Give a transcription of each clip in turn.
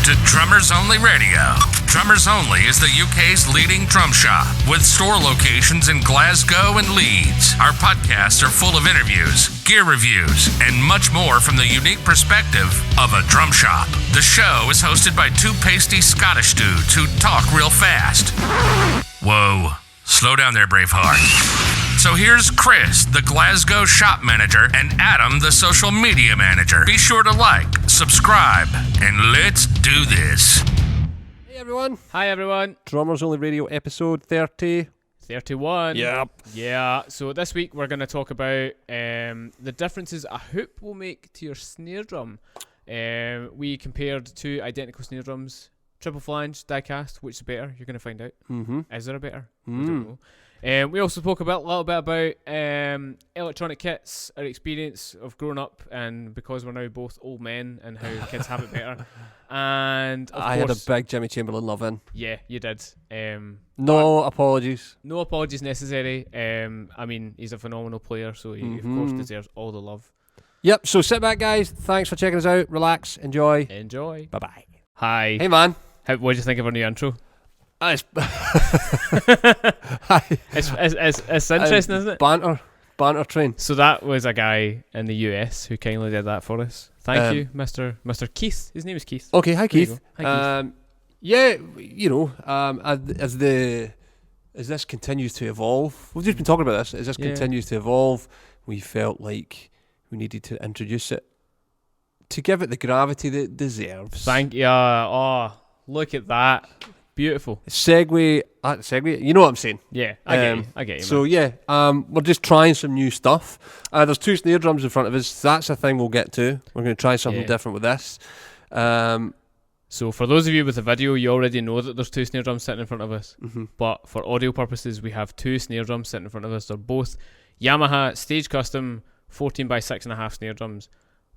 to Drummers Only Radio. Drummers Only is the UK's leading drum shop with store locations in Glasgow and Leeds. Our podcasts are full of interviews, gear reviews, and much more from the unique perspective of a drum shop. The show is hosted by two pasty Scottish dudes who talk real fast. Whoa, slow down there, Braveheart. So here's Chris, the Glasgow shop manager, and Adam, the social media manager. Be sure to like, subscribe, and let's do this. Hey everyone. Hi everyone. Drummers Only Radio episode 30. 31. Yep. Yeah, so this week we're going to talk about the differences a hoop will make to your snare drum. We compared two identical snare drums, triple flange, die cast. Which is better? You're going to find out. Is there a better? I don't know. We also spoke a little bit about electronic kits, our experience of growing up, and because we're now both old men, and how kids have it better. And I had a big Jimmy Chamberlin love in. Yeah, you did. No apologies. No apologies necessary. I mean, he's a phenomenal player, so he of course deserves all the love. Yep, so sit back guys, thanks for checking us out, relax, enjoy. Bye bye. Hi. Hey man. What do you think of our new intro? It's interesting, isn't it? Banter train. So that was a guy in the US who kindly did that for us. Thank you, Mr. Keith. His name is Keith. Okay, hi Keith. Hi, Keith. Yeah, you know, as this continues to evolve, we've just been talking about this. As this continues to evolve, we felt like we needed to introduce it to give it the gravity that it deserves. Thank you. Oh, look at that. Beautiful. Segue, you know what I'm saying? Yeah, I get you. So yeah, we're just trying some new stuff. There's two snare drums in front of us. That's a thing we'll get to. We're going to try something different with this. So for those of you with the video, you already know that there's two snare drums sitting in front of us. But for audio purposes, we have two snare drums sitting in front of us. They're both Yamaha Stage Custom 14 by 6.5 snare drums.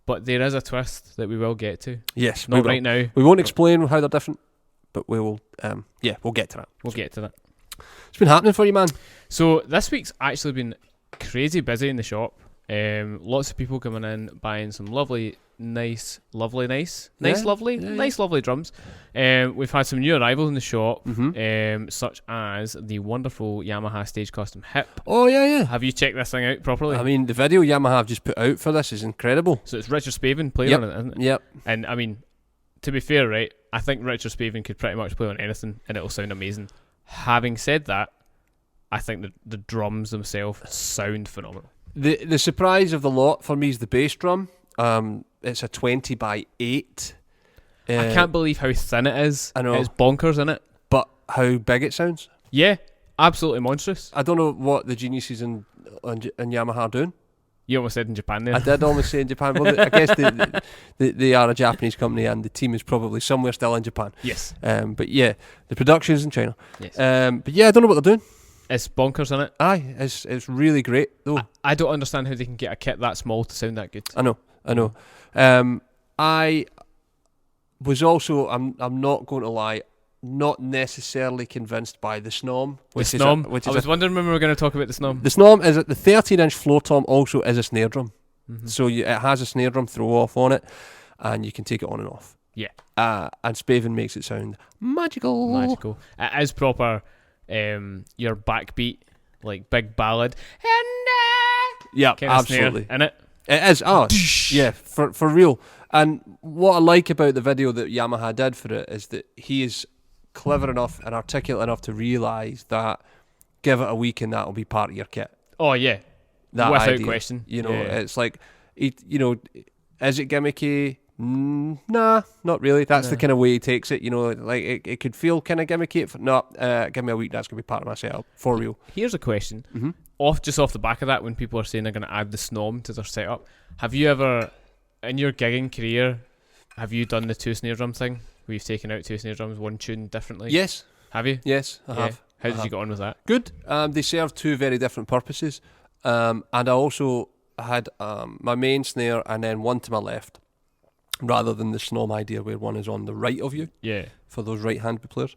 But there is a twist that we will get to. Yes, not right now. We won't explain how they're different, but we will. We'll get to that. We'll get to that. It's been happening for you, man. So this week's actually been crazy busy in the shop. Lots of people coming in buying some nice lovely drums. We've had some new arrivals in the shop, such as the wonderful Yamaha Stage Custom Hip. Oh yeah. Have you checked this thing out properly? I mean, the video Yamaha have just put out for this is incredible. So it's Richard Spavin playing on it, isn't it? Yep. And I mean, to be fair, right, I think Richard Spavin could pretty much play on anything and it'll sound amazing. Having said that, I think the drums themselves sound phenomenal. The surprise of the lot for me is the bass drum. It's a 20 by 8. I can't believe how thin it is. I know. It's bonkers, isn't it? But how big it sounds. Yeah, absolutely monstrous. I don't know what the geniuses in Yamaha are doing. You almost said in Japan there. I did almost say in Japan. Well, I guess they are a Japanese company and the team is probably somewhere still in Japan. Yes. But yeah, the production's in China. Yes. But yeah, I don't know what they're doing. It's bonkers, isn't it? Aye, it's really great though. I don't understand how they can get a kit that small to sound that good. I know. I was also, I'm not going to lie, not necessarily convinced by the Snom. I was wondering when we were going to talk about the Snom. The Snom is the 13-inch floor tom also is a snare drum. So it has a snare drum throw off on it and you can take it on and off. Yeah. And Spavin makes it sound magical. It is proper your backbeat, like big ballad. Yeah, absolutely. In it. It is. Oh, yeah, for real. And what I like about the video that Yamaha did for it is that he is clever enough and articulate enough to realise that give it a week and that'll be part of your kit. Oh yeah, that without idea. question. You know, it's like, is it gimmicky? Nah, not really. That's the kind of way he takes it. You know, like it could feel kind of gimmicky. Give me a week. That's gonna be part of my setup for real. Here's a question. Off the back of that, when people are saying they're going to add the Snom to their setup, have you ever, in your gigging career, have you done the two snare drum thing? Where you've taken out two snare drums, one tuned differently? Yes. Have you? Yes, I have. How did you get on with that? Good. They serve two very different purposes. And I also had my main snare and then one to my left, rather than the Snom idea where one is on the right of you. Yeah. For those right-hand players.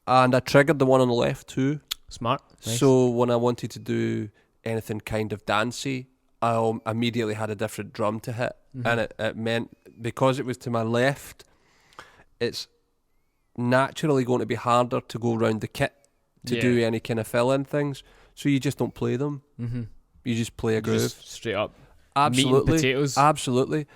And I triggered the one on the left too. Smart. Nice. So when I wanted to do anything kind of dancey, I immediately had a different drum to hit. And it meant, because it was to my left, it's naturally going to be harder to go around the kit to do any kind of fill-in things. So you just don't play them. Mm-hmm. You just play a groove. Just straight up. Absolutely. Meat and potatoes. Absolutely.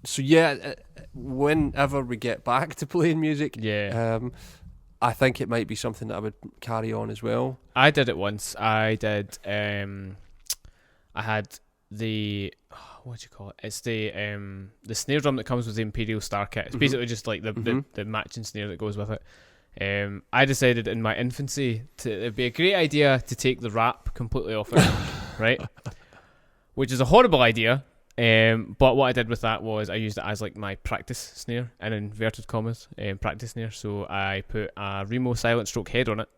So yeah, whenever we get back to playing music, I think it might be something that I would carry on as well. I did it once. I did. I had the what do you call it? It's the snare drum that comes with the Imperial Star kit. It's basically just like the matching snare that goes with it. I decided in my infancy it'd be a great idea to take the wrap completely off it, right? Which is a horrible idea. But what I did with that was I used it as like my practice snare, in inverted commas, practice snare. So I put a Remo silent stroke head on it.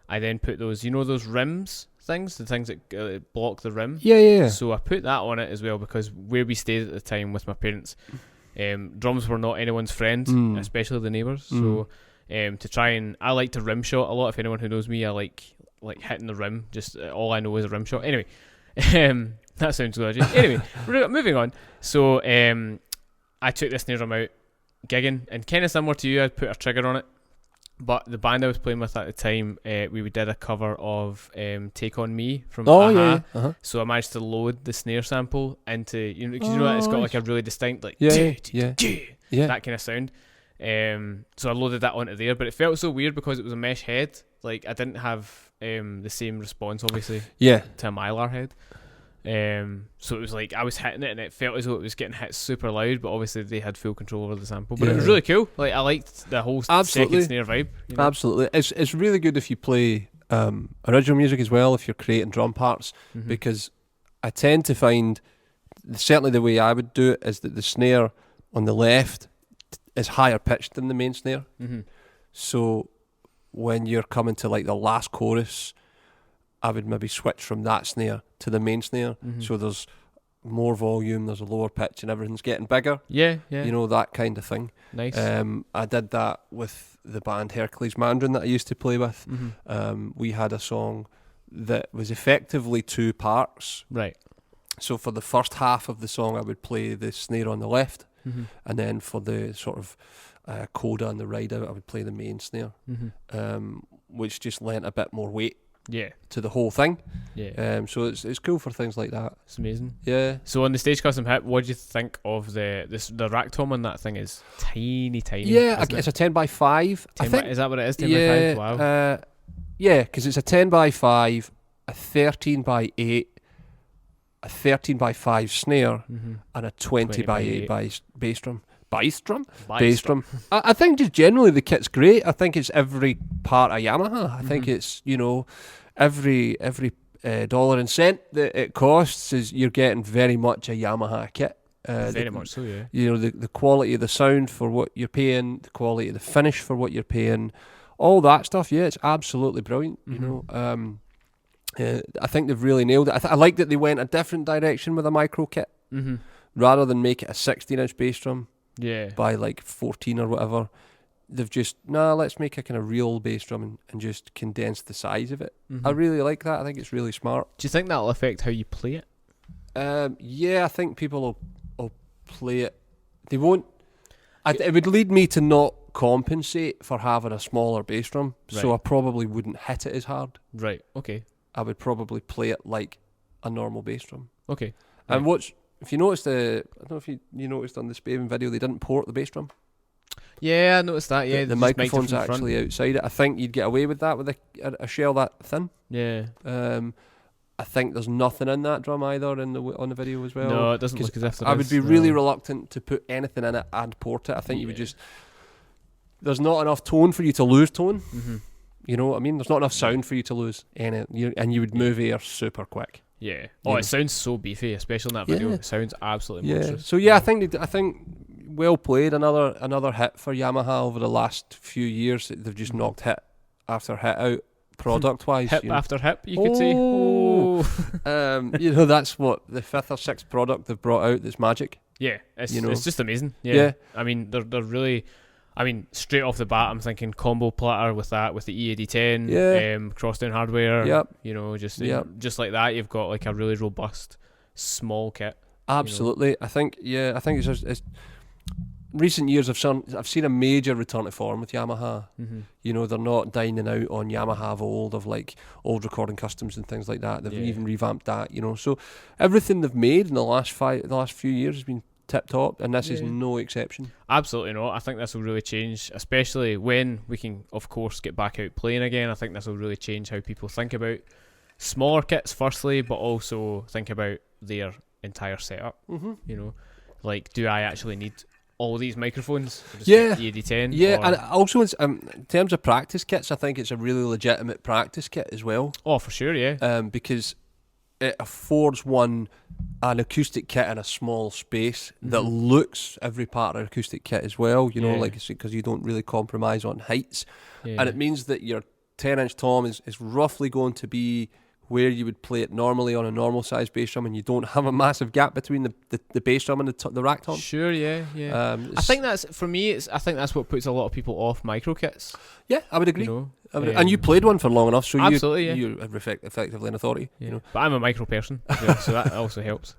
I then put those rims things, the things that block the rim. Yeah. So I put that on it as well because where we stayed at the time with my parents, drums were not anyone's friend, especially the neighbours. So to try and I like to rim shot a lot. If anyone who knows me, I like hitting the rim. Just all I know is a rim shot. Anyway. That sounds good. Anyway, moving on. So I took this snare drum out gigging, and kind of similar to you, I'd put a trigger on it. But the band I was playing with at the time, we did a cover of "Take on Me" from Yamaha. So I managed to load the snare sample into because it's got like a really distinct that kind of sound. So I loaded that onto there, but it felt so weird because it was a mesh head. Like I didn't have the same response, obviously, to a Mylar head. So it was like I was hitting it and it felt as though it was getting hit super loud, but obviously they had full control over the sample. But it was really cool. Like I liked the whole second snare vibe. Absolutely, it's really good if you play original music as well, if you're creating drum parts, because I tend to find, certainly the way I would do it, is that the snare on the left is higher pitched than the main snare. So when you're coming to like the last chorus, I would maybe switch from that snare to the main snare. So there's more volume, there's a lower pitch, and everything's getting bigger. Yeah. That kind of thing. Nice. I did that with the band Hercules Mandarin that I used to play with. We had a song that was effectively 2 parts. Right. So for the first half of the song, I would play the snare on the left, and then for the sort of coda and the ride out, I would play the main snare, which just lent a bit more weight to the whole thing. So it's cool for things like that. It's amazing. Yeah. So on the stage custom hip, what do you think of the rack tom on that thing? Is tiny. Yeah, it's a 10x5. Is that what it is? 10x5. Wow. Yeah, because it's a 10x5, a 13x8, a 13x5 snare, and a 20x8 bass drum. Bass drum. I think just generally the kit's great. I think it's every part of Yamaha. I think it's every dollar and cent that it costs is you're getting very much a Yamaha kit. Very much so, yeah. The quality of the sound for what you're paying, the quality of the finish for what you're paying, all that stuff. Yeah, it's absolutely brilliant. I think they've really nailed it. I like that they went a different direction with a micro kit rather than make it a 16-inch bass drum. By like 14 or whatever, they've just let's make a kind of real bass drum and just condense the size of it. I really like that. I think it's really smart. Do you think that'll affect how you play it? I think people will play it. They won't. It would lead me to not compensate for having a smaller bass drum, so I probably wouldn't hit it as hard. Right. Okay. I would probably play it like a normal bass drum. Okay. And if you noticed I don't know if you noticed on the Spaven video, they didn't port the bass drum. Yeah, I noticed that. Yeah, the microphone's actually outside it. I think you'd get away with that with a shell that thin. Yeah. I think there's nothing in that drum either on the video as well. No, it doesn't look as if there I is. would be really reluctant to put anything in it and port it. I think you would just. There's not enough tone for you to lose tone. You know what I mean? There's not enough sound for you to lose any, and you would move air super quick. Yeah. Oh, it sounds so beefy, especially in that video. It sounds absolutely monstrous. So I think well played. Another hit for Yamaha over the last few years. They've just knocked hit after hit out product wise. Hip after hip, you could say. That's what the 5th or 6th product they've brought out. That's magic. Yeah, it's just amazing. Yeah. I mean, they're really. I mean, straight off the bat, I'm thinking combo platter with that, with the EAD10, cross-down hardware. Just like that, you've got like a really robust small kit. Absolutely, I think it's recent years I've seen a major return to form with Yamaha. Mm-hmm. You know, they're not dining out on Yamaha of old, of like old recording customs and things like that. They've even revamped that, you know. So everything they've made in the last few years has been tip top, and this is no exception. Absolutely not. I think this will really change, especially when we can, of course, get back out playing again. I think this will really change how people think about smaller kits, firstly, but also think about their entire setup. Mm-hmm. You know, like, do I actually need all these microphones? Yeah. ED10. Yeah, and also in terms of practice kits, I think it's a really legitimate practice kit as well. Oh, for sure, yeah. Because it affords one an acoustic kit in a small space that looks every part of an acoustic kit as well, you know, like, because you don't really compromise on heights. And it means that your 10-inch tom is roughly going to be where you would play it normally on a normal size bass drum, and you don't have a massive gap between the bass drum and the rack tom. Sure, yeah. I think that's, for me, I think that's what puts a lot of people off micro kits. Yeah, I would agree. You know? And you played one for long enough, so absolutely, you're effectively an authority. Yeah. You know? But I'm a micro person, so that also helps.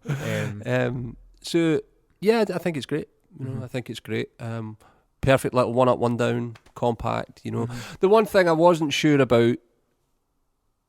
So yeah, I think it's great. You know, I think it's great. Perfect little one up, one down, compact. You know, the one thing I wasn't sure about,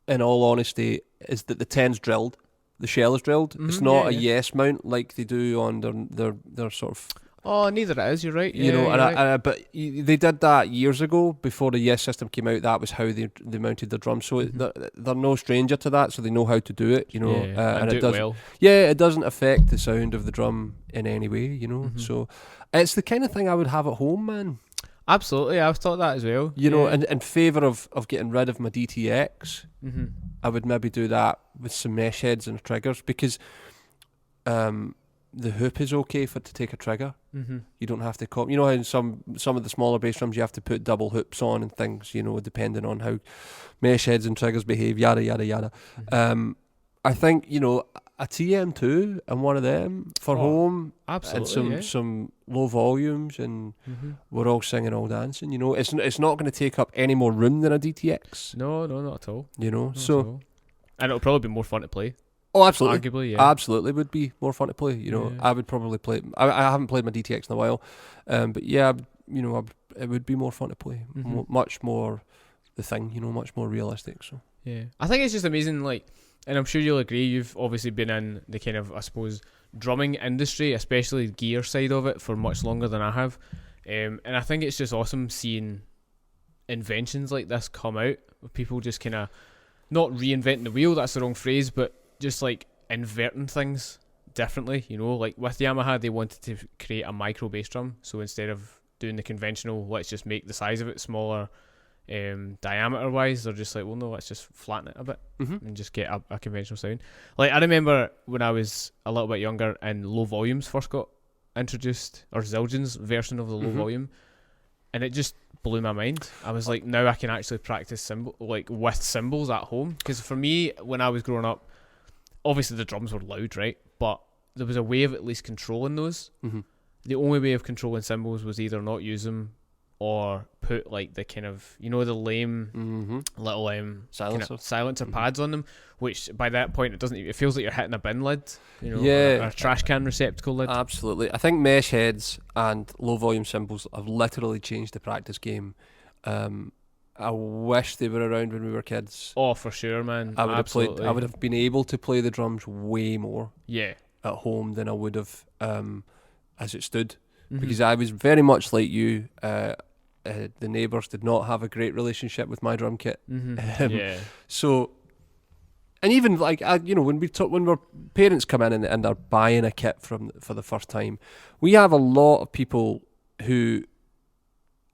in all honesty, is that the 10's drilled. The shell is drilled. It's not a yes mount like they do on their sort of. Oh, neither it is. You're right. You know, but they did that years ago before the yes system came out. That was how they mounted the drums. So they're no stranger to that. So they know how to do it. You know, and it does well. Yeah, it doesn't affect the sound of the drum in any way. You know, so it's the kind of thing I would have at home, man. Absolutely, I've thought that as well. You know, in favour of getting rid of my DTX, I would maybe do that with some mesh heads and triggers, because the hoop is okay to take a trigger. You don't have to you know how in some of the smaller bass drums you have to put double hoops on and things, you know, depending on how mesh heads and triggers behave, yada yada yada. I think, you know, a TM2 and one of them for home, absolutely, and some low volumes, and we're all singing, all dancing. You know, it's not going to take up any more room than a DTX. No, not at all. You know, and it'll probably be more fun to play. Oh, absolutely. Arguably, yeah. Absolutely would be more fun to play. You know, I would probably play. I haven't played my DTX in a while, but yeah, you know, it would be more fun to play. Much more the thing. You know, much more realistic. So yeah, I think it's just amazing. Like, and I'm sure you'll agree. You've obviously been in the kind of, I suppose, drumming industry, especially the gear side of it, for much longer than I have. And I think it's just awesome seeing inventions like this come out, with people just kind of not reinventing the wheel. That's the wrong phrase, but just like inverting things differently, you know. Like with Yamaha, they wanted to create a micro bass drum, so instead of doing the conventional, let's just make the size of it smaller, diameter wise, they're just like, well, no, let's just flatten it a bit and just get a conventional sound. Like, I remember when I was a little bit younger and low volumes first got introduced, or Zildjian's version of the low volume, and it just blew my mind. I was like, now I can actually practice with cymbals at home, because for me, when I was growing up, obviously the drums were loud, right? But there was a way of at least controlling those. The only way of controlling cymbals was either not use them or put like the kind of, you know, the lame little silencer pads on them, which by that point it feels like you're hitting a bin lid, you know, or a trash can receptacle lid. Absolutely. I think mesh heads and low volume cymbals have literally changed the practice game. I wish they were around when we were kids. Oh, for sure, man. I would have been able to play the drums way more at home than I would have as it stood, because I was very much like you. The neighbours did not have a great relationship with my drum kit. So, and even like, you know, when our parents come in and they're buying a kit for the first time, we have a lot of people who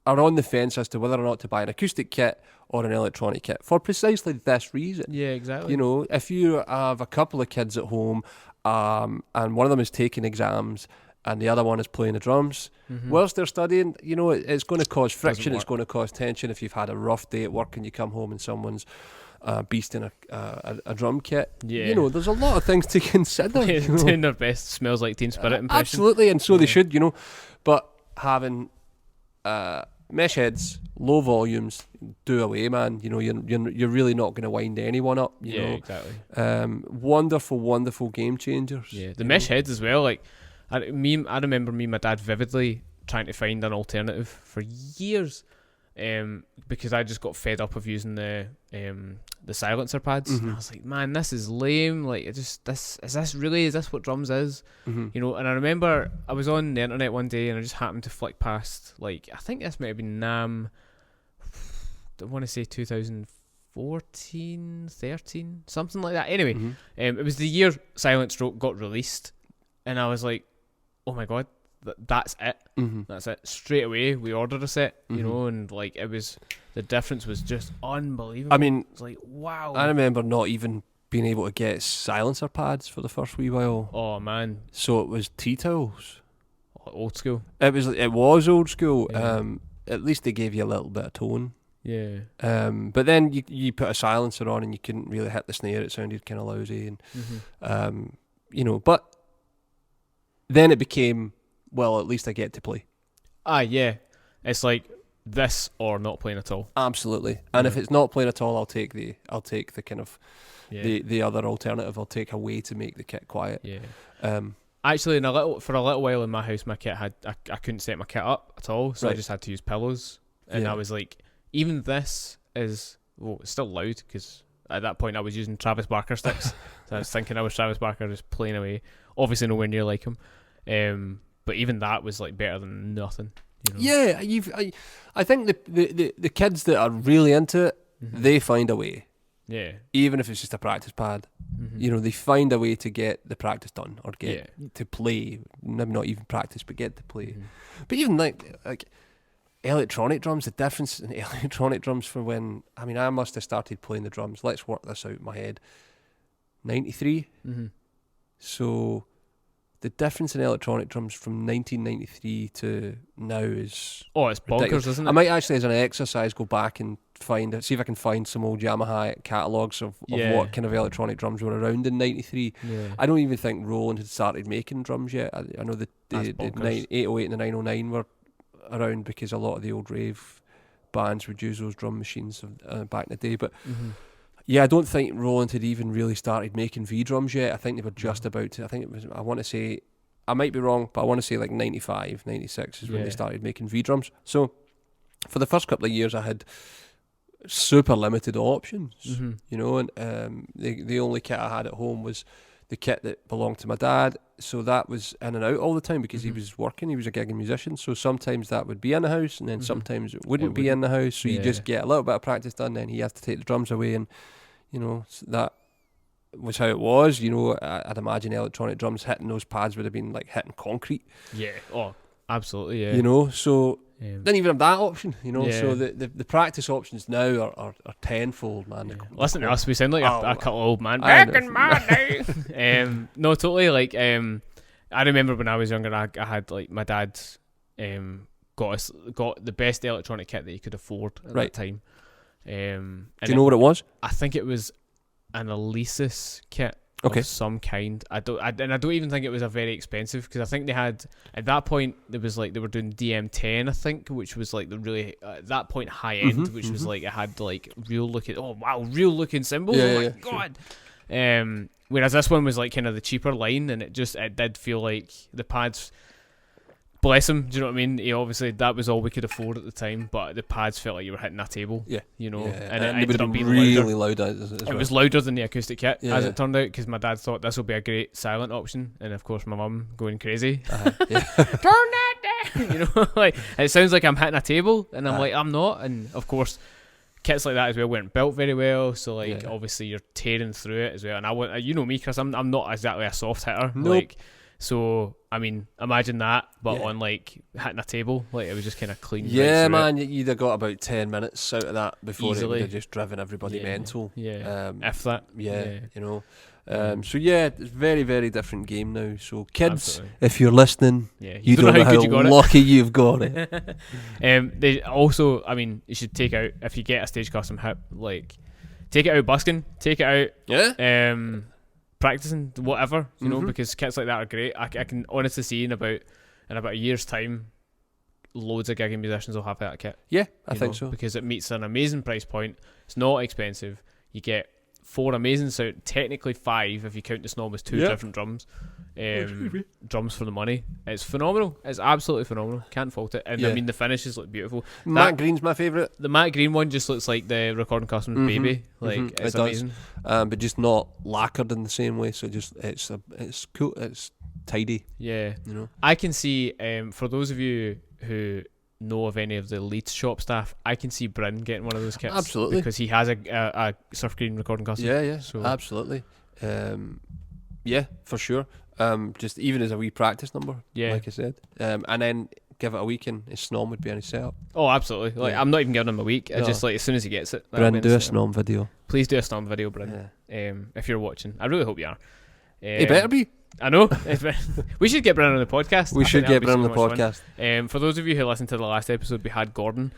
are on the fence as to whether or not to buy an acoustic kit or an electronic kit, for precisely this reason. Yeah, exactly. You know, if you have a couple of kids at home, and one of them is taking exams and the other one is playing the drums, whilst they're studying, you know, it's going to cause friction, it's going to cause tension. If you've had a rough day at work and you come home and someone's beasting a drum kit, you know, there's a lot of things to consider. Doing their best Smells Like Teen Spirit impression. Absolutely, and so they should, you know. But having mesh heads, low volumes, do away, man. You know, you're really not going to wind anyone up. You know? Exactly. Wonderful game changers. Yeah, the mesh heads as well. Like, I remember me and my dad vividly trying to find an alternative for years, because I just got fed up of using the silencer pads. And I was like, man, this is lame. Like, is this what drums is? You know. And I remember I was on the internet one day and I just happened to flick past, like, I think this might have been NAMM, I want to say 2014, 13, something like that. Anyway, it was the year Silent Stroke got released, and I was like, oh my god, that's it. That's it. Straight away, we ordered a set, you know, and like the difference was just unbelievable. I mean, it's like, wow. I remember not even being able to get silencer pads for the first wee while. Oh man. So it was T-towels. Old school. It was old school. Yeah. At least they gave you a little bit of tone. Yeah. But then you put a silencer on and you couldn't really hit the snare. It sounded kind of lousy, and you know. But then it became, well, at least I get to play. Yeah. It's like this or not playing at all. Absolutely. And if it's not playing at all, I'll take the kind of the other alternative. I'll take a way to make the kit quiet. Yeah. Actually, for a little while in my house, my kit I couldn't set my kit up at all, so I just had to use pillows. And I was like, even this is, well, it's still loud, because at that point I was using Travis Barker sticks. So I was thinking I was Travis Barker just playing away. Obviously nowhere near like him. But even that was like better than nothing. You know? Yeah, I think the kids that are really into it, they find a way. Yeah. Even if it's just a practice pad. You know, they find a way to get the practice done, or get to play. Maybe not even practice, but get to play. But even like electronic drums, the difference in electronic drums for when, I mean, I must have started playing the drums, let's work this out in my head, 93. So the difference in electronic drums from 1993 to now is... Oh, it's bonkers, ridiculous. isn't it? I might actually, as an exercise, go back and see if I can find some old Yamaha catalogues of what kind of electronic drums were around in 93. I don't even think Roland had started making drums yet. I know the 808 and the 909 were around because a lot of the old rave bands would use those drum machines back in the day. But I don't think Roland had even really started making V drums yet. I think they were just about to. I think it was, I want to say, I might be wrong, but I want to say like 95, 96 is when they started making V drums. So for the first couple of years I had super limited options, you know, and the only kit I had at home was the kit that belonged to my dad, so that was in and out all the time because he was working, he was a gigging musician, so sometimes that would be in the house and then sometimes it wouldn't be in the house, so you just get a little bit of practice done, then he has to take the drums away, and you know, that was how it was. You know, I'd imagine electronic drums hitting those pads would have been like hitting concrete. Absolutely, you know, so didn't even have that option, you know. So the practice options now are tenfold, man. Listen to us, we sound like a couple of old man back in my day. No, totally. Like, I remember when I was younger, I had like my dad got the best electronic kit that he could afford at that time. Do you know what it was? I think it was an Alesis kit. Of some kind. I don't even think it was a very expensive, because I think they had at that point there was like they were doing DM10, I think, which was like the really at that point high end, which was like it had like real looking cymbals. God. Sure. Whereas this one was like kind of the cheaper line, and it did feel like the pads. Bless him, do you know what I mean? That was all we could afford at the time, but the pads felt like you were hitting a table. You know, and it ended up being really loud. It was louder than the acoustic kit, as it turned out, because my dad thought this will be a great silent option, and of course my mum going crazy. Turn that down! You know, like it sounds like I'm hitting a table, and I'm like, I'm not. And of course, kits like that as well weren't built very well, so like obviously you're tearing through it as well. And you know me, Chris, I'm not exactly a soft hitter. Nope. Like. So, I mean, imagine that, but on like hitting a table, like it was just kind of clean. Yeah, man, you'd have got about 10 minutes out of that before it would have just driven everybody mental. If that. You know. So it's very, very different game now. So kids, if you're listening, you don't know how lucky you've got it. They also, I mean, you should take out, if you get a stage custom hip, like take it out busking, take it out. Practicing whatever, you know, because kits like that are great. I can honestly see in about a year's time, loads of gigging musicians will have that kit. I think so, because it meets an amazing price point. It's not expensive. You get 4 amazing sound, technically 5 if you count the Snom as 2 different drums. Drums for the money. It's phenomenal. It's absolutely phenomenal. Can't fault it. And I mean, the finishes look beautiful. Matt Green's my favourite. The Matt Green one just looks like the Recording Customs baby. Like it's amazing. But just not lacquered in the same way. So just it's cool. It's tidy. Yeah. You know. I can see for those of you who know of any of the Leeds shop staff, I can see Bryn getting one of those kits. Absolutely. Because he has a Surf Green Recording Customs. Yeah. So absolutely. Yeah, for sure. Just even as a wee practice number, like I said, and then give it a week and his Snom would be on his setup. Oh, absolutely. Like I'm not even giving him a week. I just like as soon as he gets it. Bryn, do a Snom video. Please do a Snom video, Bryn. If you're watching, I really hope you are. He better be. I know. We should get Bryn on the podcast. We should get Bryn on the podcast. For those of you who listened to the last episode, we had Gordon.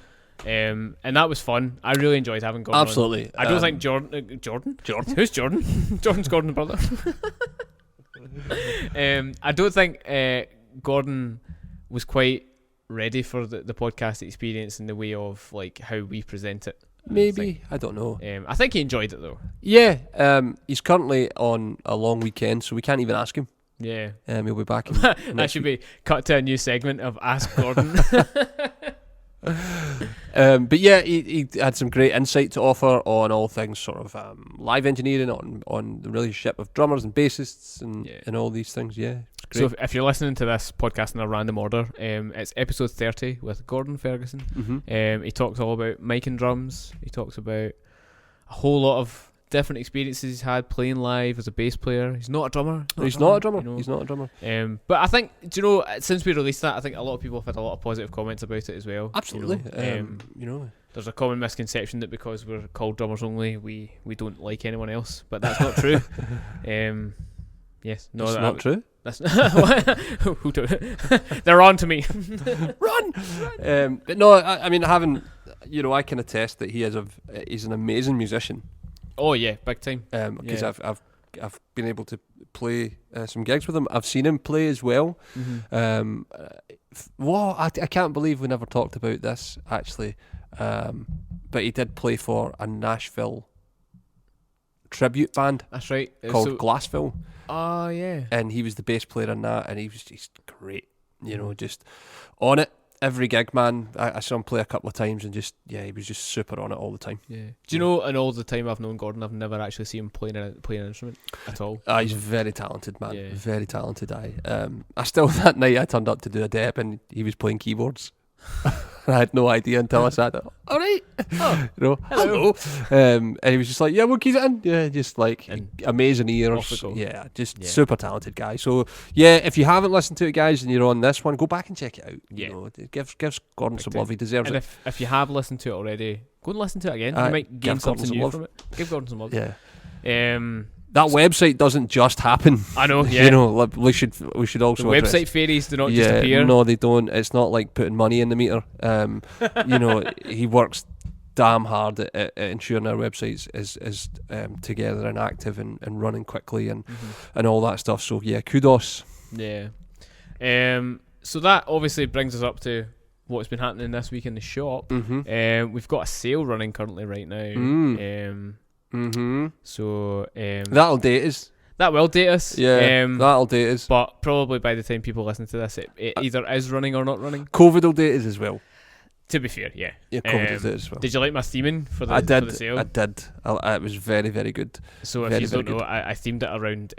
And that was fun. I really enjoyed having Gordon. Absolutely. I don't think Jordan. Who's Jordan? Jordan's Gordon's brother. I don't think Gordon was quite ready for the podcast experience in the way of like how we present it. Maybe, I don't know. I think he enjoyed it though. Yeah, he's currently on a long weekend, so we can't even ask him. Yeah, he'll be back. That should be cut to a new segment of Ask Gordon. But yeah, he had some great insight to offer on all things sort of live engineering, on the relationship of drummers and bassists and all these things. Yeah, it's great. So if you're listening to this podcast in a random order, it's episode 30 with Gordon Ferguson. He talks all about mic and drums. He talks about a whole lot of different experiences he's had playing live as a bass player. He's not a drummer. He's not a drummer. He's not a drummer. But I think, do you know, since we released that, I think a lot of people have had a lot of positive comments about it as well. Absolutely. You know, there's a common misconception that because we're called drummers only, we don't like anyone else, but that's not true. Yes, no, that's not true. That's who do it? They're on to me. Run. But no, I mean, I can attest that he's an amazing musician. Oh yeah, big time. Because I've been able to play some gigs with him. I've seen him play as well. I can't believe we never talked about this actually. But he did play for a Nashville tribute band. That's right. Called Glassville. Oh yeah. And he was the bass player in that, and he was just great. You know, just on it. Every gig, man. I saw him play a couple of times, and he was just super on it all the time. Yeah. Do you know? In all the time I've known Gordon, I've never actually seen him playing an instrument at all. He's very talented, man. Yeah. Very talented. I still that night I turned up to do a dep, and he was playing keyboards. I had no idea until I sat there. All right, hello. And he was just like, "Yeah, what keys it in?" Yeah, just like amazing ears. Yeah, super talented guy. So yeah, if you haven't listened to it, guys, and you're on this one, go back and check it out. Yeah, you know, give Gordon some love. He deserves it. And if you have listened to it already, go and listen to it again. You might gain something new from it. Give Gordon some love. Yeah. That website doesn't just happen. I know, yeah. You know, we should also the website fairies do not just appear. No, they don't. It's not like putting money in the meter. You know, he works damn hard at ensuring our website is together and active and running quickly and all that stuff. So yeah, kudos. Yeah. So that obviously brings us up to what's been happening this week in the shop. We've got a sale running currently right now. So that'll date us. That will date us. Yeah, that'll date us. But probably by the time people listen to this, it either is running or not running. COVID will date us as well. To be fair, yeah. Yeah, COVID will date us as well. Did you like my theming for the sale? I did. It was very, very good. So if you don't know, I themed it around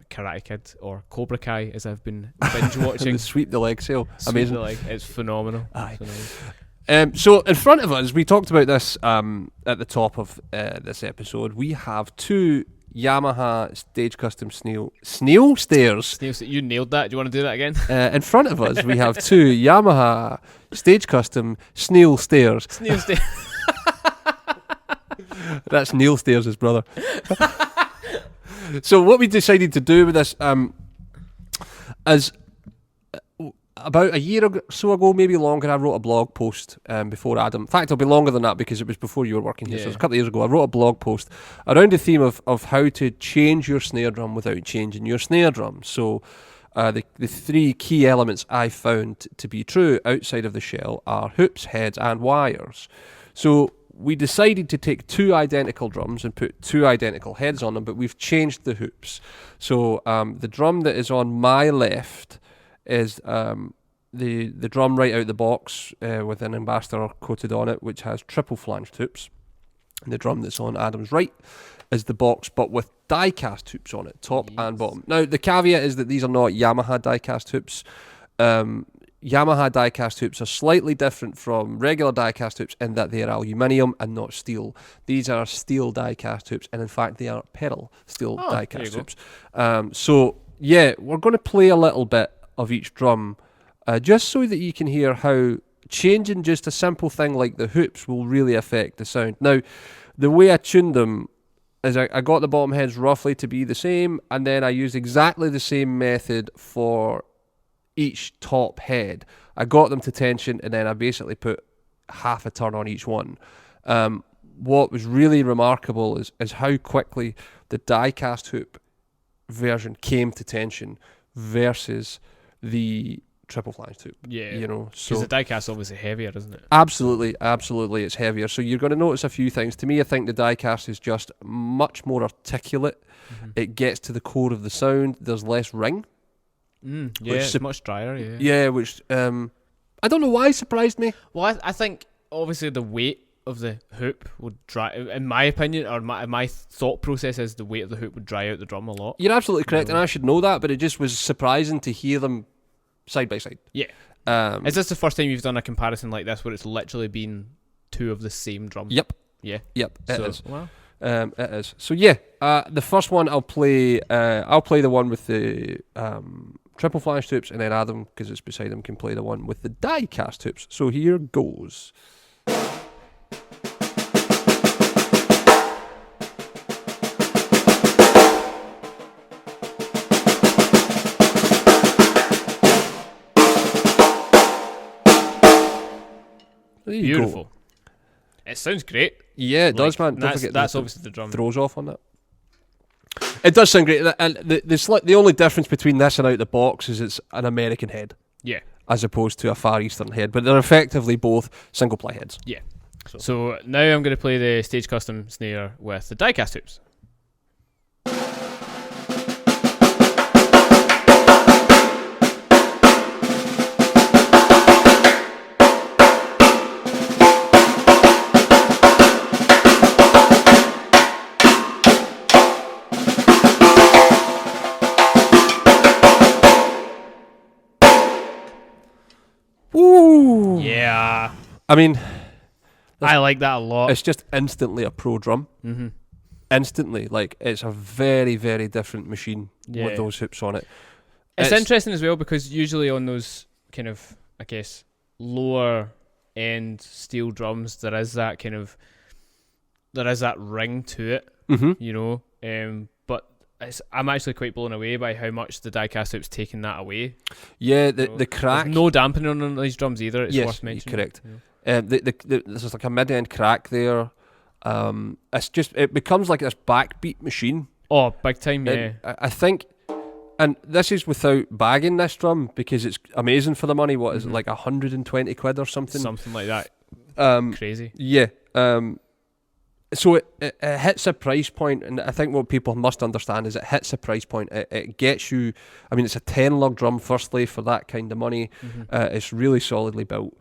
Karate Kid or Cobra Kai, as I've been binge watching. The Sweep the Leg sale. Amazing. It's phenomenal. Aye. So in front of us, we talked about this at the top of this episode. We have 2 Yamaha Stage Custom Snail stairs. You nailed that. Do you want to do that again? In front of us, we have 2 Yamaha Stage Custom Snail stairs. Snail stairs. That's Neil Stairs, his brother. So what we decided to do with this is about a year or so ago, maybe longer, I wrote a blog post before Adam. In fact, it'll be longer than that because it was before you were working here. So it was a couple of years ago. I wrote a blog post around the theme of how to change your snare drum without changing your snare drum. So the 3 key elements I found to be true outside of the shell are hoops, heads, and wires. So we decided to take two identical drums and put two identical heads on them, but we've changed the hoops. So the drum that is on my left is the drum right out the box with an ambassador coated on it, which has triple flanged hoops. And the drum that's on Adam's right is the box, but with die-cast hoops on it, top and bottom. Now, the caveat is that these are not Yamaha die-cast hoops. Yamaha die-cast hoops are slightly different from regular die-cast hoops in that they are aluminium and not steel. These are steel die-cast hoops, and in fact, they are pedal steel die-cast hoops. So, yeah, we're going to play a little bit of each drum just so that you can hear how changing just a simple thing like the hoops will really affect the sound. Now, the way I tuned them is I got the bottom heads roughly to be the same, and then I used exactly the same method for each top head. I got them to tension, and then I basically put half a turn on each one. What was really remarkable is how quickly the die-cast hoop version came to tension versus the triple flanged hoop. Yeah, you know, so because the die-cast is obviously heavier, isn't it? Absolutely, it's heavier. So you're going to notice a few things. To me, I think the die-cast is just much more articulate. It gets to the core of the sound. There's less ring. Yeah, it's much drier. Yeah. Yeah, which I don't know why surprised me. Well, I think obviously the weight of the hoop would dry, in my opinion, or my thought process is the weight of the hoop would dry out the drum a lot. You're absolutely correct, and I should know that, but it just was surprising to hear them side by side. Yeah. Is this the first time you've done a comparison like this where it's literally been two of the same drum? Yep. Yeah. Yep. It is. Wow. It is. So yeah, the first one I'll play the one with the triple flanged hoops, and then Adam, because it's beside him, can play the one with the die cast hoops. So here goes. Beautiful. It sounds great. Yeah, it does, man. That's obviously the drum. Throws off on that. It does sound great. And the only difference between this and out the box is it's an American head. Yeah. As opposed to a Far Eastern head. But they're effectively both single ply heads. Yeah. So now I'm going to play the stage custom snare with the die-cast hoops. Ooh. Yeah. I mean, I like that a lot. It's just instantly a pro drum. Mm-hmm. Instantly. Like, it's a very, very different machine with those hoops on it. It's interesting as well because usually on those kind of, I guess, lower end steel drums, there is that ring to it, you know. But I'm actually quite blown away by how much the die-cast hoop's taken that away. Yeah, the crack. There's no dampening on these drums either. It's worth mentioning. Correct. Yeah. There's like a mid-end crack there. It becomes like this backbeat machine. Oh, big time! Yeah. I think, and this is without bagging this drum because it's amazing for the money. What is it, like 120 quid or something? Something like that. Crazy. Yeah. So it hits a price point, and I think what people must understand is it hits a price point. It gets you. I mean, it's a 10 lug drum. Firstly, for that kind of money, it's really solidly built.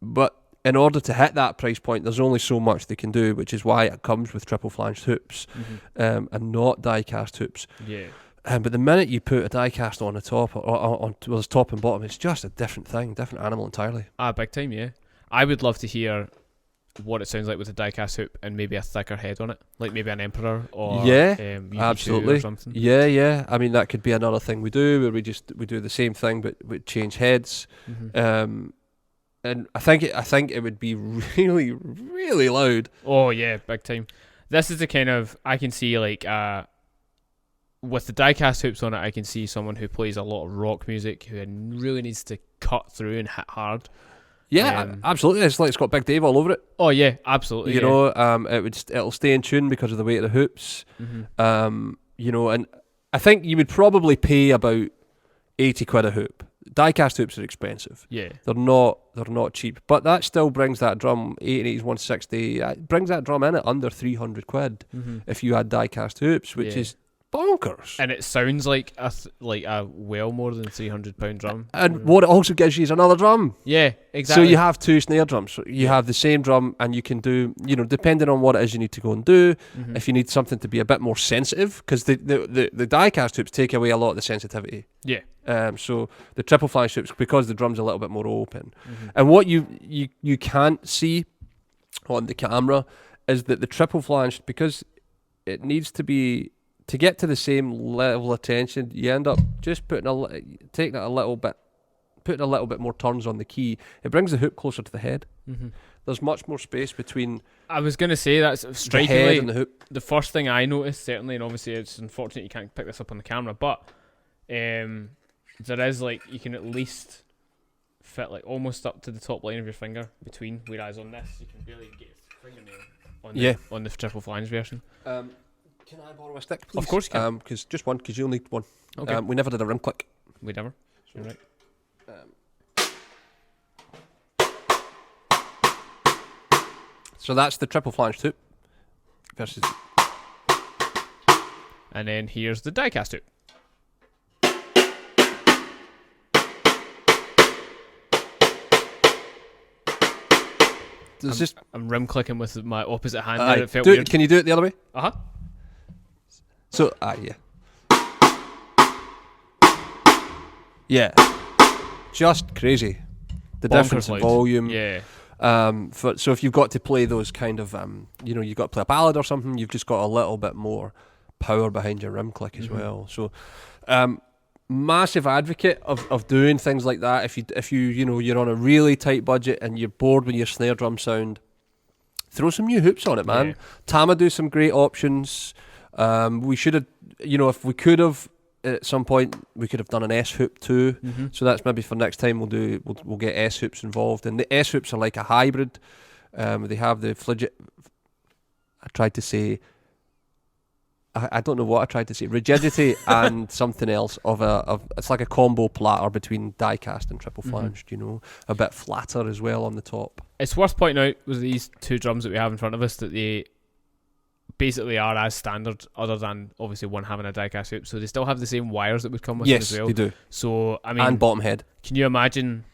But in order to hit that price point, there's only so much they can do, which is why it comes with triple flanged hoops and not die cast hoops. Yeah. But the minute you put a die cast on the top, or on its top and bottom, it's just a different thing, different animal entirely. Big time, yeah. I would love to hear what it sounds like with a die-cast hoop and maybe a thicker head on it, like maybe an Emperor or absolutely or something. Yeah. I mean, that could be another thing we do, where we do the same thing but we change heads. And I think it would be really, really loud. Oh yeah, big time. This is the kind of, I can see like with the die-cast hoops on it, I can see someone who plays a lot of rock music who really needs to cut through and hit hard. Yeah, absolutely. It's like it's got Big Dave all over it. Oh yeah, absolutely. You know, it'll stay in tune because of the weight of the hoops. You know, and I think you would probably pay about 80 quid a hoop Die-cast hoops are expensive. Yeah. They're not cheap. But that still brings that drum 80s 160. Brings that drum in at under 300 quid if you had die-cast hoops, which is bonkers. And it sounds like a well more than £300 drum. And what it also gives you is another drum. Yeah, exactly. So you have two snare drums. So you have the same drum, and you can do, depending on what it is you need to go and do, if you need something to be a bit more sensitive, because the die-cast hoops take away a lot of the sensitivity. Yeah. So the triple flange hoops, because the drum's a little bit more open. And what you can't see on the camera is that the triple flange, because it needs to be, to get to the same level of tension, you end up just putting a little bit more turns on the key. It brings the hoop closer to the head. There's much more space between. I was going to say that's strikingly the head and the hoop. The first thing I noticed, certainly, and obviously it's unfortunate you can't pick this up on the camera, but there is you can at least fit almost up to the top line of your finger between, whereas on this you can barely get your fingernail on the triple flange version. Can I borrow a stick, please? Of course you can. Because you'll need one. Okay. We never did a rim click. We never. You're right. So that's the triple flange hoop versus. And then here's the die-cast hoop. I'm rim clicking with my opposite hand there. It felt weird. Can you do it the other way? Uh-huh. So, yeah. Yeah. Just crazy. The Bonkers difference in loud. volume. Yeah. So if you've got to play those kind of, you've got to play a ballad or something, you've just got a little bit more power behind your rim click as well. So, massive advocate of doing things like that. If you're on a really tight budget and you're bored with your snare drum sound, throw some new hoops on it, man. Yeah. Tama do some great options. We should have, if we could have at some point, we could have done an S hoop too. So that's maybe for next time. We'll get S hoops involved, and the S hoops are like a hybrid. They have the I don't know what I tried to say. Rigidity and something else it's like a combo platter between die-cast and triple flanged. A bit flatter as well on the top. It's worth pointing out with these two drums that we have in front of us that they basically are as standard, other than obviously one having a die-cast hoop. So they still have the same wires that would come with it as well. Yes, they do. So I mean, and bottom head. Can you imagine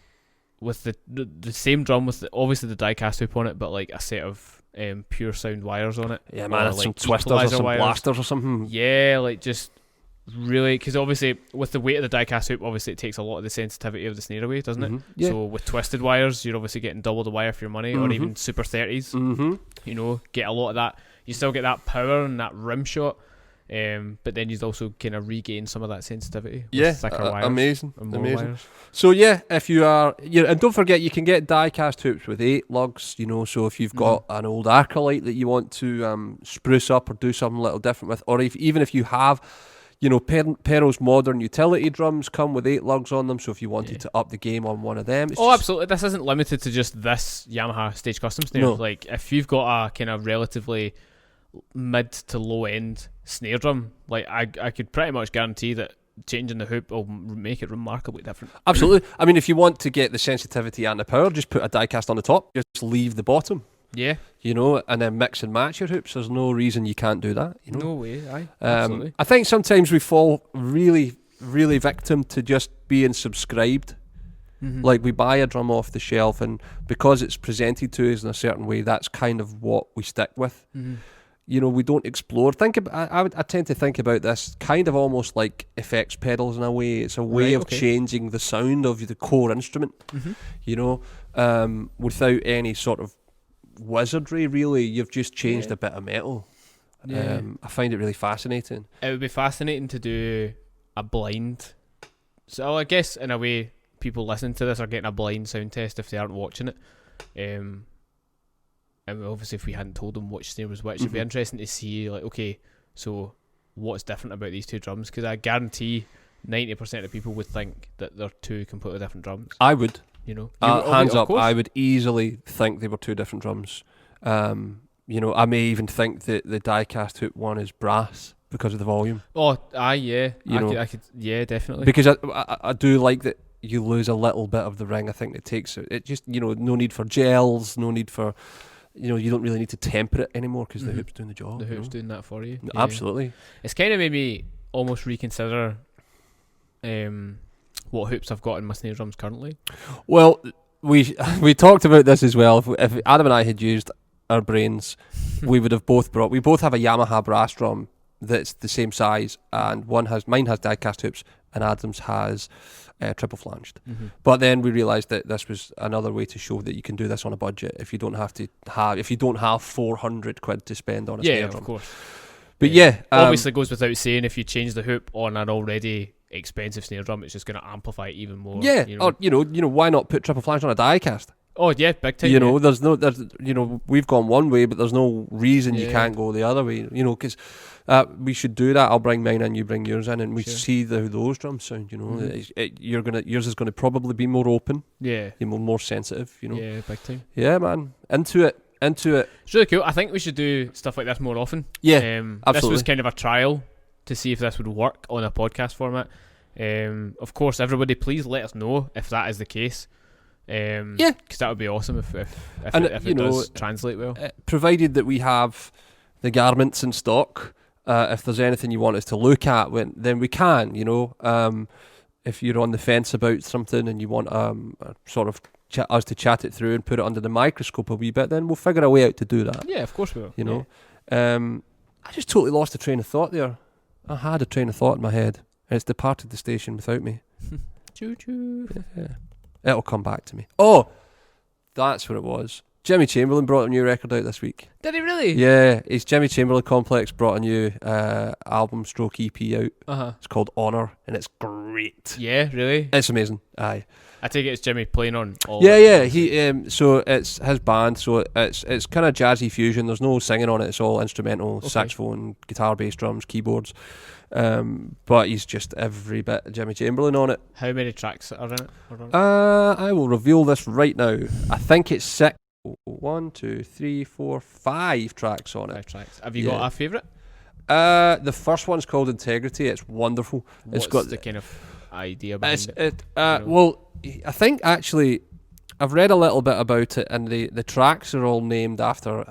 with the same drum with obviously the die-cast hoop on it, but a set of pure sound wires on it? Yeah, man, some twisters or some wires. blasters or something. Yeah, just really, because obviously with the weight of the die-cast hoop, obviously it takes a lot of the sensitivity of the snare away, doesn't it? Yeah. So with twisted wires, you're obviously getting double the wire for your money, or even super 30s. Get a lot of that. You still get that power and that rim shot, but then you'd also kind of regain some of that sensitivity. Yeah, with thicker wires amazing. and more wires. So yeah, if you are, and don't forget you can get die-cast hoops with 8 lugs. So if you've got an old Arcolite that you want to spruce up or do something a little different with, or even if you have, Pero's modern utility drums come with 8 lugs on them. So if you wanted to up the game on one of them, absolutely. This isn't limited to just this Yamaha Stage Custom snare. No. If you've got a kind of relatively mid to low end snare drum, I could pretty much guarantee that changing the hoop will make it remarkably different. Absolutely. I mean, if you want to get the sensitivity and the power, just put a die-cast on the top, just leave the bottom. Yeah. And then mix and match your hoops. There's no reason you can't do that. No way, aye. Absolutely. I think sometimes we fall really, really victim to just being subscribed. Like we buy a drum off the shelf, and because it's presented to us in a certain way, that's kind of what we stick with. We don't explore. I tend to think about this kind of almost like effects pedals in a way. It's a way of changing the sound of the core instrument. Without any sort of wizardry, really. You've just changed a bit of metal. I find it really fascinating. It would be fascinating to do a blind. So I guess in a way, people listening to this are getting a blind sound test if they aren't watching it. And obviously, if we hadn't told them which snare was which, it'd be interesting to see, so what's different about these two drums? Because I guarantee 90% of people would think that they're two completely different drums. I would. Hands up, course. I would easily think they were two different drums. I may even think that the die-cast hoop one is brass because of the volume. Oh, yeah. I could, yeah, definitely. Because I do like that you lose a little bit of the ring. I think it takes it just, no need for gels, no need for, you don't really need to temper it anymore because the hoop's doing the job. The hoop's doing that for you. Absolutely. It's kind of made me almost reconsider what hoops I've got in my snare drums currently. Well, we talked about this as well. If Adam and I had used our brains, we would have both brought. We both have a Yamaha brass drum that's the same size, and mine has die-cast hoops, and Adam's has triple flanged. But then we realised that this was another way to show that you can do this on a budget if you don't have 400 quid to spend on a snare drum. Of course. But obviously, it goes without saying, if you change the hoop on an already expensive snare drum, it's just going to amplify it even more. Yeah, or why not put triple flanged on a die-cast? Oh yeah, big time. We've gone one way, but there's no reason you can't go the other way. Because we should do that. I'll bring mine in, you bring yours in, and we see how those drums sound. Yours is going to probably be more open. Yeah, more sensitive. Yeah, big time. Yeah, man, into it. It's really cool. I think we should do stuff like this more often. Yeah, absolutely. This was kind of a trial to see if this would work on a podcast format. Of course, everybody, please let us know if that is the case. Because that would be awesome if it does translate well. Provided that we have the garments in stock. If there's anything you want us to look at, then we can. If you're on the fence about something and you want sort of us to chat it through and put it under the microscope a wee bit, then we'll figure a way out to do that. Yeah, of course we will. I just totally lost a train of thought there. I had a train of thought in my head, and it's departed the station without me. Choo choo. Yeah. It'll come back to me. Oh, that's what it was. Jimmy Chamberlin brought a new record out this week. Did he really? Yeah, his Jimmy Chamberlin Complex brought a new album stroke EP out. It's called Honor, and it's great. Yeah, really? It's amazing. Aye. I take it it's Jimmy playing on all. Yeah. He so it's his band. So it's kind of jazzy fusion. There's no singing on it. It's all instrumental, saxophone, guitar, bass, drums, keyboards. But he's just every bit Jimmy Chamberlin on it. How many tracks are in it? I will reveal this right now. I think it's 6. 1, 2, 3, 4, 5 tracks on it. 5 tracks. Have you got a favourite? The first one's called Integrity. It's wonderful. What's the kind of idea behind it? Well, I think actually I've read a little bit about it, and the tracks are all named after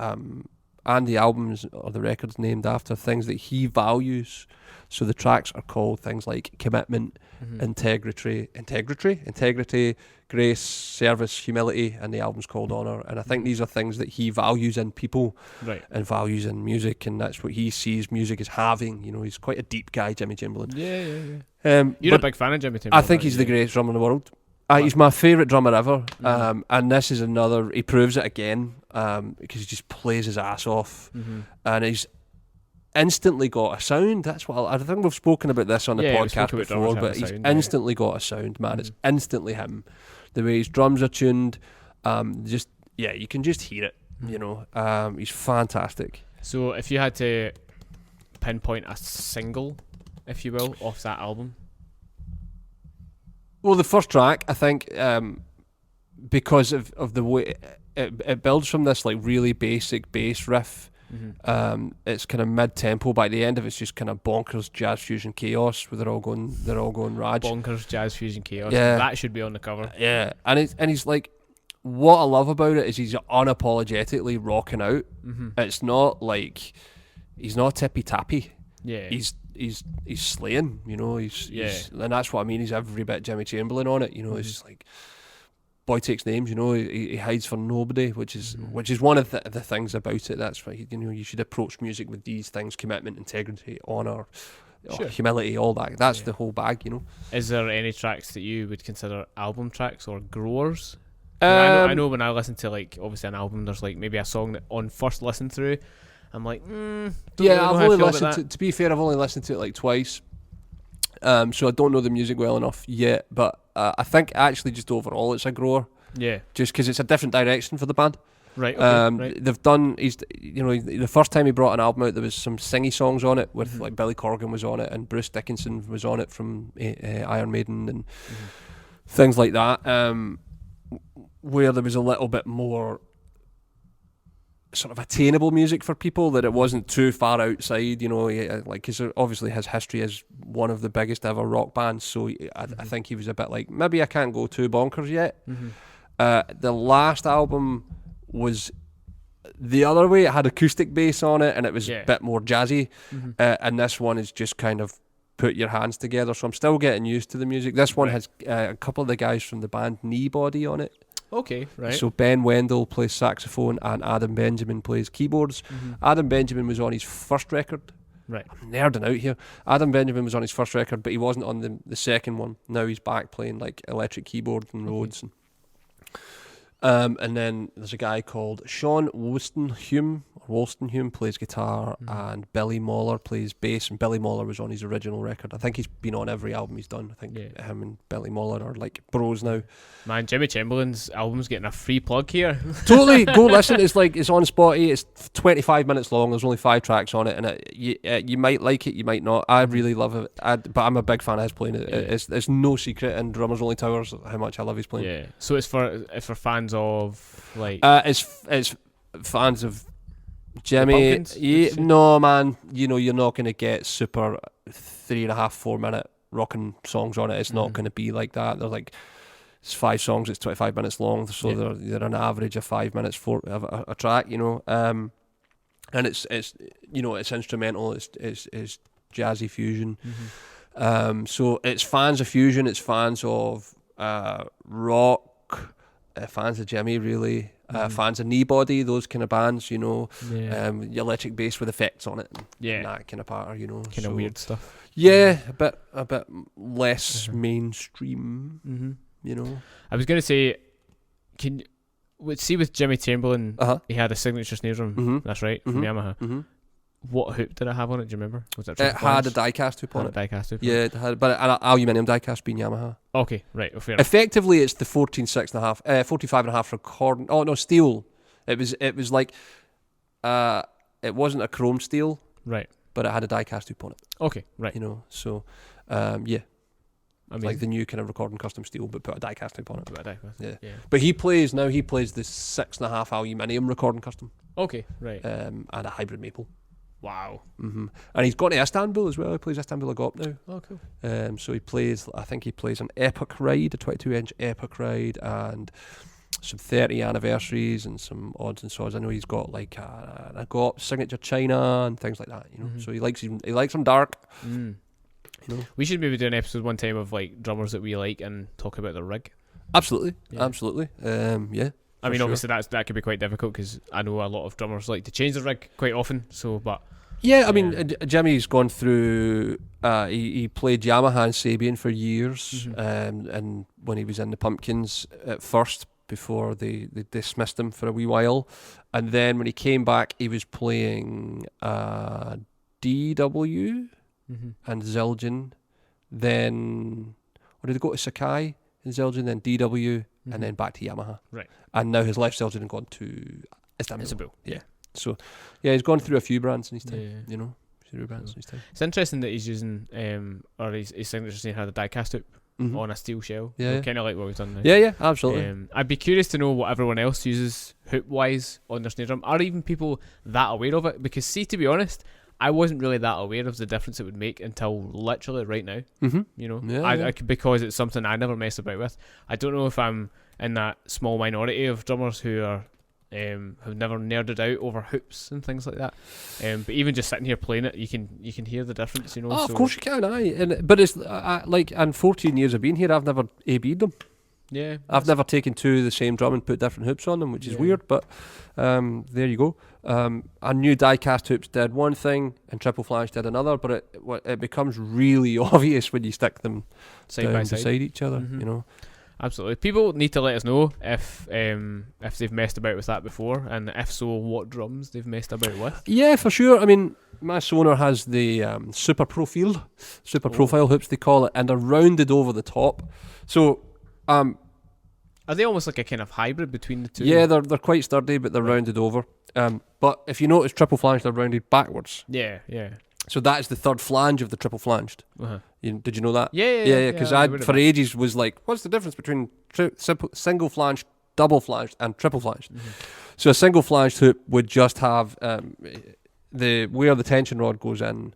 and the albums or the records named after things that he values. So the tracks are called things like Commitment, Integrity, Grace, Service, Humility, and the album's called Honor. And I think these are things that he values in people, and values in music, and that's what he sees music as having. He's quite a deep guy, Jimmy Chamberlin. Yeah. You're a big fan of Jimmy Chamberlin. I think he's the greatest drummer in the world. He's my favourite drummer ever. And this is another. He proves it again because he just plays his ass off, and he's instantly got a sound. That's what I think we've spoken about this on the podcast before, but he's instantly got a sound, man. It's instantly him. The way his drums are tuned, you can just hear it. He's fantastic. So if you had to pinpoint a single, if you will, off that album, well, the first track, I think, because of the way it builds from this like really basic bass riff. It's kind of mid-tempo. By the end of it's just kind of bonkers jazz fusion chaos where they're all going raj. Bonkers jazz fusion chaos. Yeah, that should be on the cover. Yeah, and he's like, what I love about it is he's unapologetically rocking out. It's not like he's not tippy tappy. Yeah, he's slaying. He's and that's what I mean. He's every bit Jimmy Chamberlin on it. He's like. Boy takes names, he hides for nobody, which is one of the things about it. That's why you should approach music with these things: commitment, integrity, honor, humility, all that. That's the whole bag, Is there any tracks that you would consider album tracks or growers? I know when I listen to obviously an album, there's maybe a song that on first listen through, I'm like, I've only listened to be fair, I've only listened to it twice. So I don't know the music well enough yet, but I think actually just overall it's a grower. Yeah. Just because it's a different direction for the band. Right. Okay, right. They've done. The first time he brought an album out, there was some singy songs on it with Billy Corgan was on it and Bruce Dickinson was on it from Iron Maiden and things like that. Where there was a little bit more sort of attainable music for people, that it wasn't too far outside, you know, like, because obviously his history is one of the biggest ever rock bands, so I think he was a bit like, maybe I can't go too bonkers yet. The last album was the other way. It had acoustic bass on it, and it was a bit more jazzy, and this one is just kind of put your hands together, so I'm still getting used to the music. This one has a couple of the guys from the band Knee Body on it. Okay, right. So Ben Wendell plays saxophone and Adam Benjamin plays keyboards. Adam Benjamin was on his first record. Right. I'm nerding out here. Adam Benjamin was on his first record, but he wasn't on the second one. Now he's back playing like electric keyboard and Rhodes. And then there's a guy called Sean Wolstenhume plays guitar, and Billy Moller plays bass, and Billy Moller was on his original record. I think he's been on every album he's done. I think him and Billy Moller are like bros now. Man, Jimmy Chamberlain's album's getting a free plug here. Totally, go listen. It's on Spotify. It's 25 minutes long. There's only 5 tracks on it, and you might like it, you might not. I really love it, but I'm a big fan of his playing it. It's no secret in Drummers Only Towers how much I love his playing. Yeah, so it's for fans of like it's fans of Jimmy. No, man, you know, you're not going to get super 3.5-4 minute rocking songs on it. It's not going to be like that. They're like, it's 5 songs, it's 25 minutes long, so they're an average of 5 minutes for a track, you know. And it's you know, it's instrumental, it's jazzy fusion. So it's fans of fusion, it's fans of rock, fans of Jimmy, really. Fans of Knee Body, those kind of bands, you know. Electric bass with effects on it, and that kind of pattern, you know. Kind of weird stuff. Yeah, a bit less mainstream, you know. I was going to say, with Jimmy Chamberlain, he had a signature snare drum, that's right, from Yamaha. What hoop did it have on it? Do you remember? Was it had a die-cast hoop on it. Die-cast hoop. Yeah, it had, but an aluminium die-cast being Yamaha. Okay, right. Well, fair enough. Effectively, it's the 45.5 recording. Oh no, steel. It was like, it wasn't a chrome steel, right? But it had a die-cast hoop on it. Okay, right. You know, so yeah. Like the new kind of recording custom steel, but put a die-cast hoop on it. Yeah. But he plays the 6.5 aluminium recording custom. Okay, right. And a hybrid maple. Wow. And he's gone to Istanbul as well. He plays Istanbul Agop now. Oh, cool. So I think he plays an Epic Ride, a 22-inch Epic Ride, and some 30 anniversaries and some odds and sods. I know he's got like an Agop signature China and things like that. You know, so he likes them dark. You know, we should maybe do an episode one time of like drummers that we like and talk about the rig. Absolutely. Yeah. I mean, obviously that could be quite difficult because I know a lot of drummers like to change the rig quite often. So, but yeah, I mean, Jimmy's gone through. He played Yamaha and Sabian for years, and when he was in the Pumpkins at first, before they dismissed him for a wee while, and then when he came back, he was playing DW and Zildjian. Then, or did he go to Sakai and Zildjian, then DW, and then back to Yamaha? Right. And now his left Zildjian and gone to Istanbul. Yeah. So, yeah, he's gone through a few brands in his time. You know, It's interesting that he's using or his signature snare had a die-cast hoop on a steel shell. Yeah. Kind of like what we've done now. Yeah, absolutely. I'd be curious to know what everyone else uses hoop-wise on their snare drum. Are even people that aware of it? Because, see, to be honest, I wasn't really that aware of the difference it would make until literally right now. You know, because it's something I never mess about with. I don't know if I'm in that small minority of drummers who are have never nerded out over hoops and things like that. But even just sitting here playing it, you can hear the difference. You know. Oh, of course you can. But it's like, in 14 years of being here, I've never AB'd them. Yeah, I've never taken two of the same drum and put different hoops on them, which is weird, but there you go. A new die-cast hoops did one thing and triple flange did another, but it becomes really obvious when you stick them side by side beside each other, you know. Absolutely. People need to let us know if they've messed about with that before, and if so, what drums they've messed about with. Yeah, for sure. I mean, my Sonar has the super profile hoops, they call it, and they're rounded over the top. So, are they almost like a kind of hybrid between the two? Yeah, they're quite sturdy, but they're rounded over. But if you notice, triple flange, they're rounded backwards. Yeah. So that is the third flange of the triple flanged. Did you know that? Yeah. Because I for ages was like, what's the difference between single flanged, double flanged, and triple flanged? So a single flanged hoop would just have where the tension rod goes in.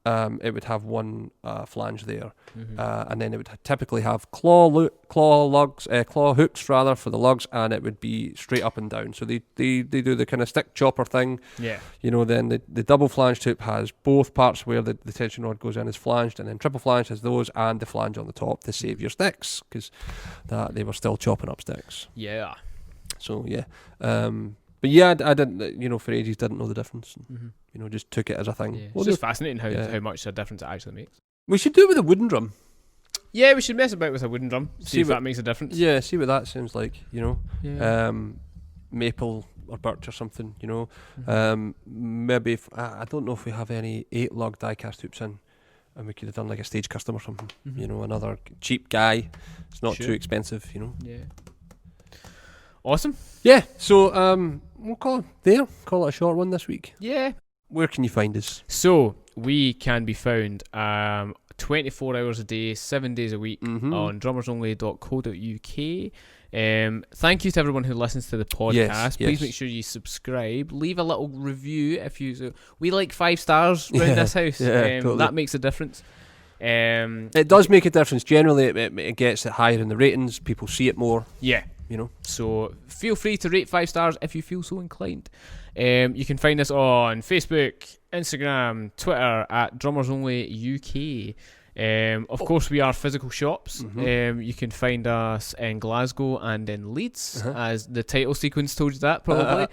It would have one flange there, and then it would typically have claw hooks rather for the lugs, and it would be straight up and down. So they do the kind of stick chopper thing. Yeah. Then the double flanged hoop has both parts where the tension rod goes in is flanged, and then triple flanged has those and the flange on the top to save your sticks, because they were still chopping up sticks. Yeah. So yeah. But yeah, I didn't, for ages didn't know the difference. And, just took it as a thing. Yeah. It's just fascinating how much a difference it actually makes. We should do it with a wooden drum. Yeah, we should mess about with a wooden drum. See if that makes a difference. Yeah, see what that sounds like, Yeah. Maple or birch or something, maybe, I don't know if we have any 8-lug die-cast hoops in, and we could have done like a stage custom or something, another cheap guy. It's not too expensive, Yeah. Awesome. Yeah, so we'll call it a short one this week. Yeah. Where can you find us? So we can be found 24 hours a day, 7 days a week on drummersonly.co.uk. Thank you to everyone who listens to the podcast. Yes. Please make sure you subscribe. Leave a little review if you. We like 5 stars around this house. Totally. That makes a difference. It does make a difference. Generally, it gets it higher in the ratings. People see it more. Yeah. So feel free to rate 5 stars if you feel so inclined. You can find us on Facebook, Instagram, Twitter at Drummers Only UK. Of course, we are physical shops. You can find us in Glasgow and in Leeds, as the title sequence told you that probably.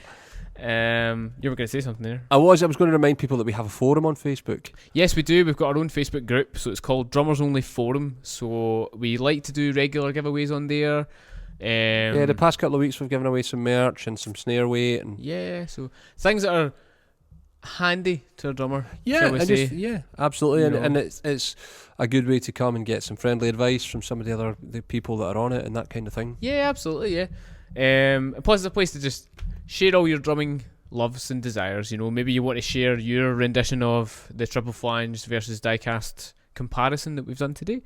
You were going to say something there. I was going to remind people that we have a forum on Facebook. Yes, we do. We've got our own Facebook group, so it's called Drummers Only Forum. So we like to do regular giveaways on there. The past couple of weeks we've given away some merch and some snare weight, and so things that are handy to a drummer. Absolutely. And it's a good way to come and get some friendly advice from some of the people that are on it and that kind of thing. Yeah, absolutely. Plus it's a place to just share all your drumming loves and desires. Maybe you want to share your rendition of the triple flange versus diecast comparison that we've done today.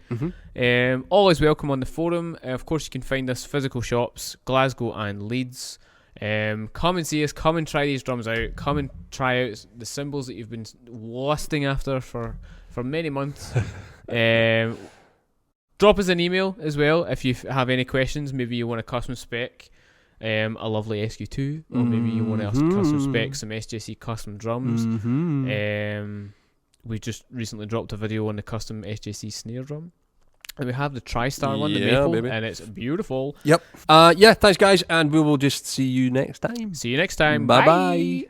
Always welcome on the forum. Of course, you can find us physical shops, Glasgow and Leeds. Come and see us, come and try these drums out, come and try out the cymbals that you've been lusting after for many months. Drop us an email as well if you have any questions. Maybe you want a custom spec, a lovely SQ2, or maybe you want to custom spec some SJC custom drums. We just recently dropped a video on the custom SJC snare drum. And we have the TriStar one, the Maple, baby. And it's beautiful. Yep. Thanks guys, and we will just see you next time. See you next time. Bye-bye.